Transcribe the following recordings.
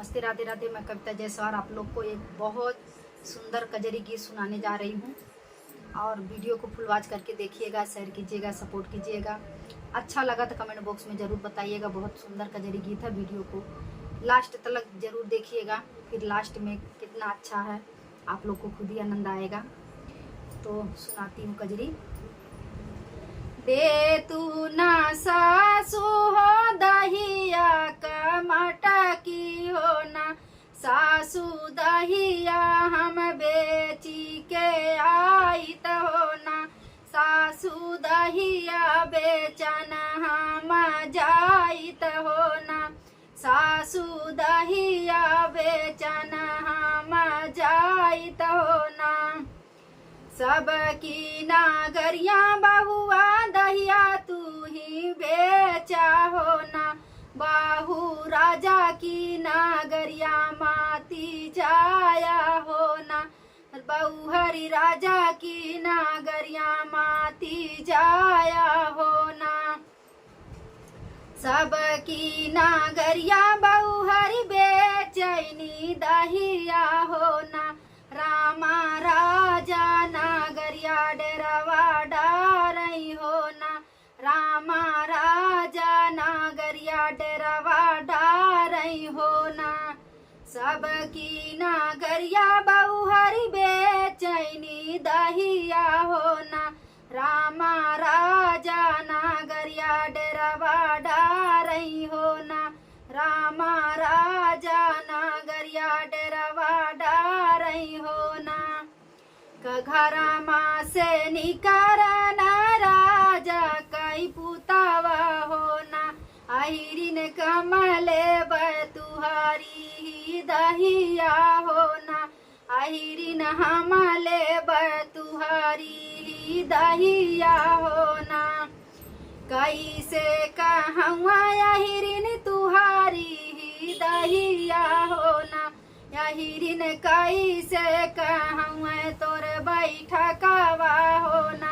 नमस्ते, राधे राधे। मैं कविता जायसवाल आप लोग को एक बहुत सुंदर कजरी गीत सुनाने जा रही हूँ और वीडियो को फुल वॉच करके देखिएगा, शेयर कीजिएगा, सपोर्ट कीजिएगा। अच्छा लगा तो कमेंट बॉक्स में ज़रूर बताइएगा। बहुत सुंदर कजरी गीत है। वीडियो को लास्ट तक ज़रूर देखिएगा, फिर लास्ट में कितना अच्छा है आप लोग को खुद ही आनंद आएगा। तो सुनाती हूँ कजरी। दे तू ना सासू हो दहिया का मटकी हो ना, सासू दहिया हम बेची के आई तो हो ना, सासू दहिया बेचन हम जाई तो हो ना, सासू दहिया बेचन हम जाई तो हो ना। सबकी नागरिया बहुआ दहिया तू ही बेचा हो ना, बाहू राजा की नागरिया माती जाया हो ना, बहु हरि राजा की नागरिया माती जाया हो ना। सबकी नागरिया बहु हरि बेचैनी दहिया हो ना, रामा राजा नागरिया डेरवा डारई हो ना, रामा राजा नागरिया डेरवा डारई हो ना। सबकी नागरिया बहु हरि बेचैनी दहिया हो ना, रामा राजा नागरिया डेरवा डारई हो ना, रामा राजा नागरिया डेरवा डारई हो ना। घरमा से निकरना राजा कई पुतावा हो ना, अहिरिन कमले बतुहारी ही दहिया हो ना, अहिरिन हमले बतुहारी ही दहिया हो ना। कैसे कहवा अहिरिन तुहारी ही दहिया हो ना, अहिरिन कैसे कहवा तोर बैठकवा हो ना,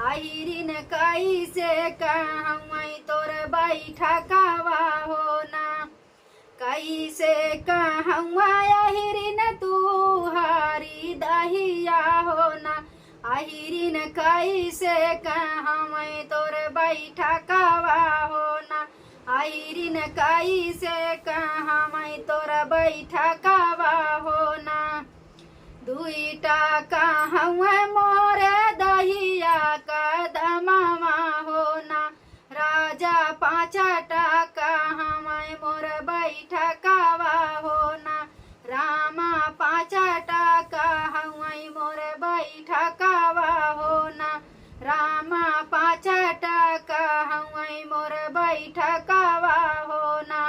अहिरिन कैसे कहवा तोर बैठकवा हो ना। कैसे कहवा अहिरिन तुहारी दहिया हो ना, अहिरिन कैसे कहवा तोर बैठकवा हो ना, अहिरिन कैसे कहवा तोर बैठकवा हो ना। दुईटा कहवा मोरे दहिया कदमवा हो ना, राजा पाँचटा कहवा मोर बैठकवा हो ना, रामा पाँचटा कहवा मोर बैठकवा हो ना, रामा पाँचटा कहवा मोर बैठकवा हो ना।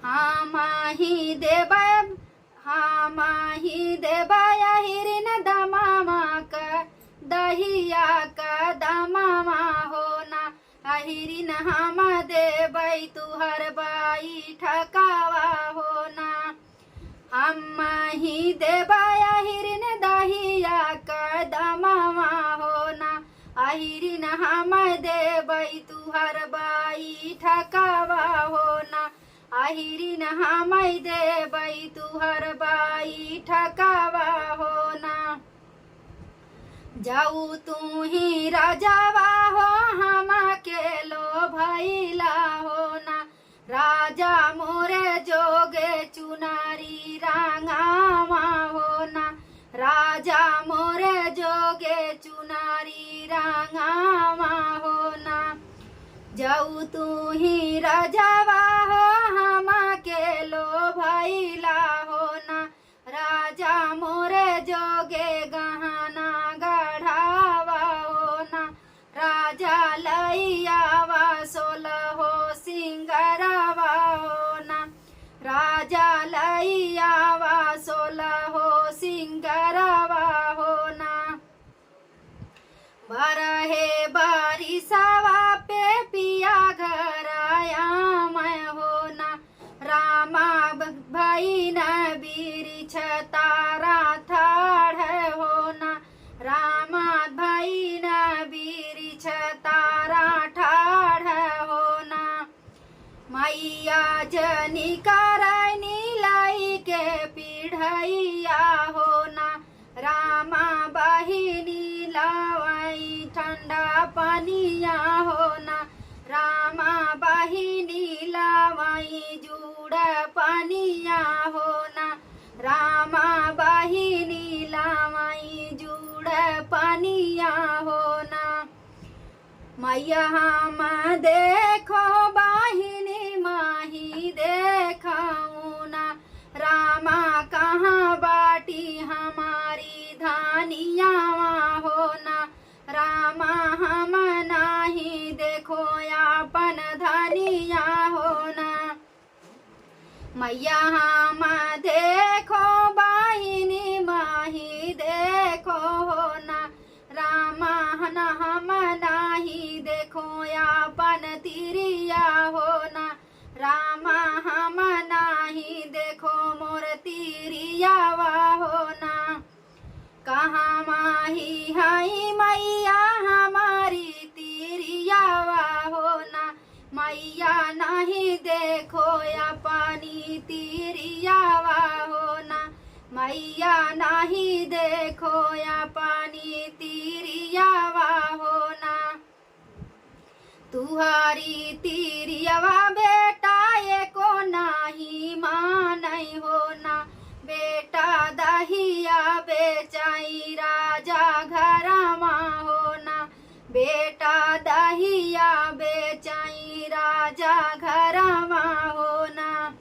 हम ही देबा अहिरिन दमामा का दहिया का दमामा हो ना, अहिरिन हम देबै तुहर बैठकवा हो ना। हम ही देबा अहिरिन दहिया का दमामा हो ना, अहिरिन हम देबै तुहर बैठकवा हो ना, अहिरिन हम देबै तुहर बैठकवा हो ना। जाऊ तू ही राजावा हो हम अकेलो भैला हो ना, राजा मोरे जोगे चुनारी रांगावा हो ना, राजा मोरे जोगे चुनारी रांगावा हो ना। जाऊ तू ही राजावा हो हम अकेलो भैला हो ना, राजा मोरे जोगे गहना गढ़ावा हो ना, राजा लैयावा सोलहो सिंगरवा हो ना, राजा लैयावा सोलहो सिंगरवा हो ना। बरहे बारिशवा पे पिया घर आया मैं हो ना, रामा भाई न बिरिछ तारा थाड़ हो ना, रामा भाई न बिरिछ तारा ठाड़ हो ना। मैया जनी करनी मैया हो ना, रामा बहिनी लावाई ठंडा पानिया हो ना, रामा बहिनी लावाई जुड़ पानिया हो ना, रामा बहिनी लावाई जुड़ पानिया हो ना। मैया हम देखो बहिनी माही देखाऊं ना, रामा कहाँ बाटी हमारी धानिया हो ना, रामा हम नाही देखो अपन धानिया हो ना। मैया हम देखो बहिनी माही देखो हो ना, रामा हम नाही देखो अपन तिरिया हो ना, रामा हम नाही देखो मोर तिरियावा हो ना। कहाँ माही हाई मैया हमारी तिरियावा हो ना, मैया नहीं देखो या पानी तिरियावा हो ना, मैया नहीं देखो या पानी तिरियावा हो ना। तुहारी तिरियावा बेटा ये को नाही मानई हो ना, बेटा दहिया बेचाई राजा घरमा हो ना, बेटा दहिया बेचाई राजा घरमा हो ना।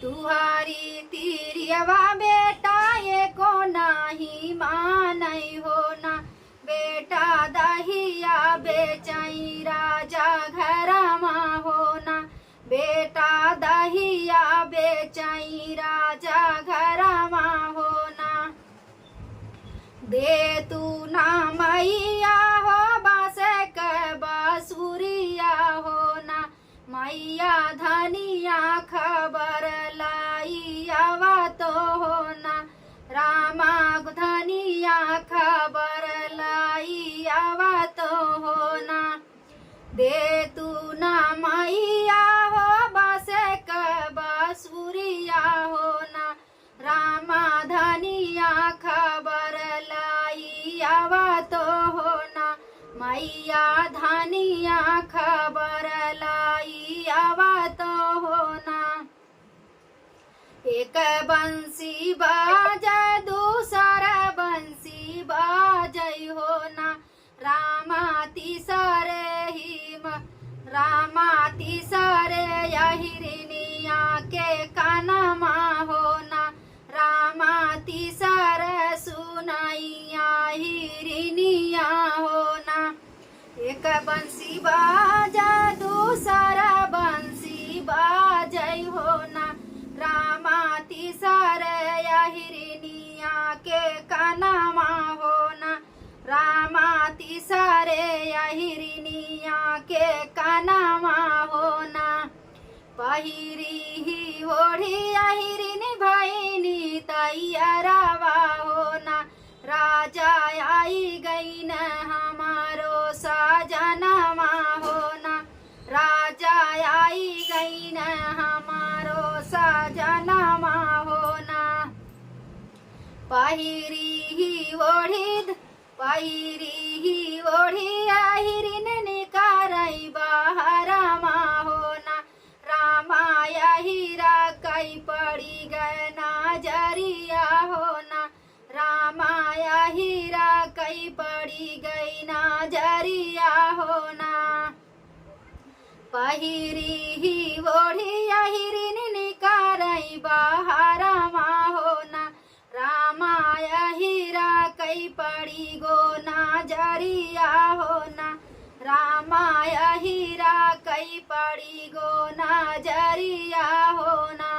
तुहारी तिरियावा बेटा ये को नाही मानई हो ना, बेटा दहिया बेचाई राजा घरमा हो ना, बेटा दहिया बेचाई राजा घरमा हो ना। दे तू ना मैया हो बास के बासुरिया हो ना, मैया धनिया खबर लाई आवा तो हो ना, रामा धनिया खबर लाई आवा तो हो ना। दे तू ना मैया हो बास के बासुरिया हो ना, रामा धनिया खबर लाई आवा तो हो ना, मैया धनिया खबर लाई आवा तो हो ना। एक बंसी बाजे दूसरा बंसी बाजई हो ना, रामा तीसरे ही रामा तीसरे यहिरनिया के कानमा हो ना, रामा तीसरे सुनाइया हिरनिया हो ना। एक बंसी बाजा दूसरा बंसी बाजई हो ना, रामा तीसरे यहिरनिया के कानमा हो ना, रामा तीसरे यहिरनिया के कानमा हो ना। पहिरी ही ओढ़ी यहिरनी भैनी तैयारवा हो ना, राजा आई गई न हमारो सजनमा हो ना, राजा आई गई न हमारो सजनमा हो ना। पहिरी ही ओढ़ी यहिरन निकारई बाहरमा हो ना, रामा यहिरा कई पड़ी गए नजरिया हो ना, रामा यहिरा कई पड़ी गई नजरिया हो ना। पहिरी ही ओढ़ी यहिरन निकारई बाहरमा हो ना, रामा यहिरा कई पड़ी गो नजरिया हो ना, रामा यहिरा कई पड़ी गो नजरिया हो ना।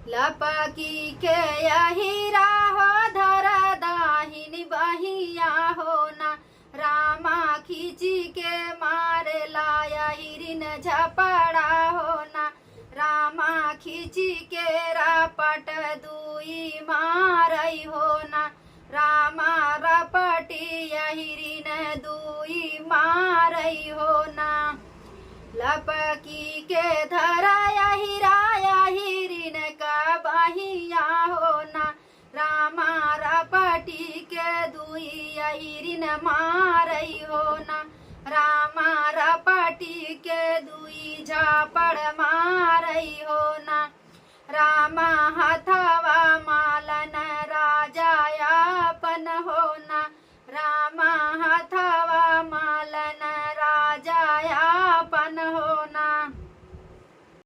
लपकी के यहिरा हो धर दाहिनी बहिया हो ना, रामा खींची के मारे ला यहिरन झपड़ा हो ना, रामा खींची के रापट दुई मारई हो ना, रामा रपटी यहिरन दुई मारई हो ना। लपकी के धरा यहिरा यहिरन का बहिया हो ना, तीरिन मारई हो ना, रामा रपटी के दुई झापड़ मारई हो ना, रामा हथवा